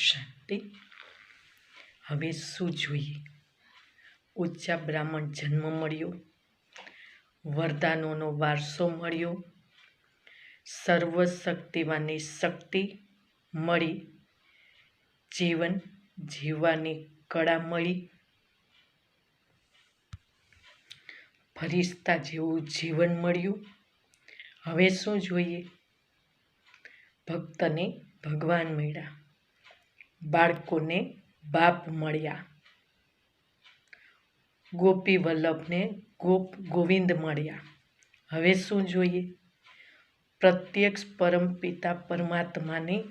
શાંતિ। હવે શું જોઈએ? ઊંચા બ્રાહ્મણ જન્મ મળ્યો, વરદાનોનો વારસો મળ્યો, સર્વશક્તિવાનની શક્તિ મળી, જીવન જીવવાની કળા મળી, ફરિશ્તા જેવું જીવન મળ્યું। હવે શું જોઈએ? ભક્તને ભગવાન મળ્યા, બાળકોને બાપ મળ્યા, ગોપી વલ્લભને ગોવિંદ મળ્યા। હવે શું જોઈએ? પ્રત્યક્ષ પરમપિતા પરમાત્માની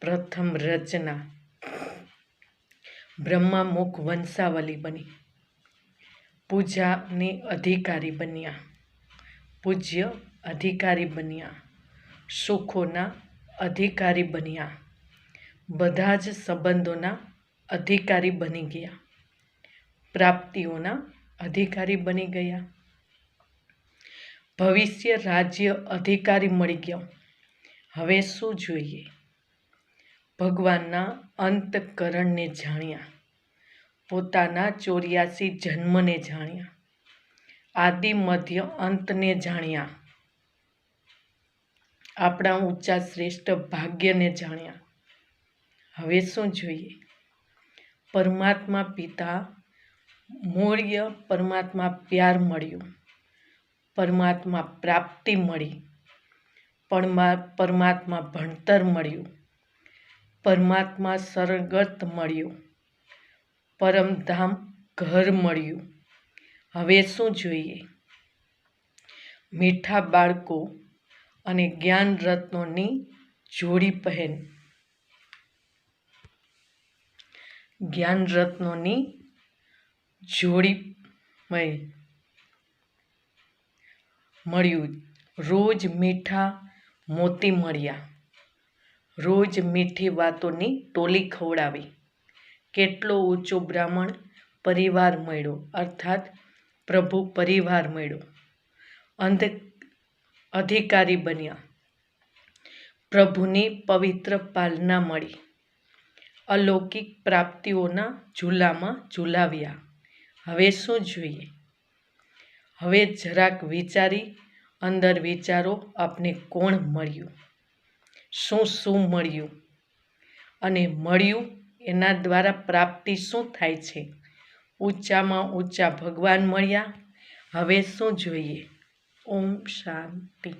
પ્રથમ રચના, બ્રહ્મામુખ વંશાવલી બની, પૂજાને અધિકારી બન્યા, પૂજ્ય અધિકારી બન્યા, સુખોના અધિકારી બન્યા, બધા જ સંબંધોના અધિકારી બની ગયા, પ્રાપ્તિઓના અધિકારી બની ગયા, ભવિષ્ય રાજ્ય અધિકારી મળી ગયો। હવે શું જોઈએ? ભગવાનના અંતકરણને જાણ્યા, પોતાના 84 જન્મને જાણ્યા, આદિ મધ્ય અંતને જાણ્યા, આપણા ઊંચા શ્રેષ્ઠ ભાગ્યને જાણ્યા। હવે શું જોઈએ? પરમાત્મા પિતા મૂળ્ય પરમાત્મા પ્યાર મળ્યું, પરમાત્મા પ્રાપ્તિ મળી, પરમાત્મા ભણતર મળ્યું, પરમાત્મા સરગત મળ્યું, પરમધામ ઘર મળ્યું। હવે શું જોઈએ? મીઠા બાળકો અને જ્ઞાન રત્નોની જોડી પહેન, જ્ઞાન રત્નોની જોડી મળ્યું, રોજ મીઠા મોતી મળ્યા, રોજ મીઠી વાતોની ટોલી ખવડાવી, કેટલો ઊંચો બ્રાહ્મણ પરિવાર મળ્યો, અર્થાત પ્રભુ પરિવાર મળ્યો, અધિકારી બન્યા, પ્રભુની પવિત્ર પાલના મળી, અલૌકિક પ્રાપ્તિઓના ઝૂલામાં ઝૂલાવ્યા। હવે શું જોઈએ? હવે જરાક વિચારી અંદર વિચારો, આપને કોણ મળ્યું, શું મળ્યું, અને મળ્યું એના દ્વારા પ્રાપ્તિ શું થાય છે? ઊંચામાં ઊંચા ભગવાન મળ્યા। હવે શું જોઈએ? ઓમ શાંતિ।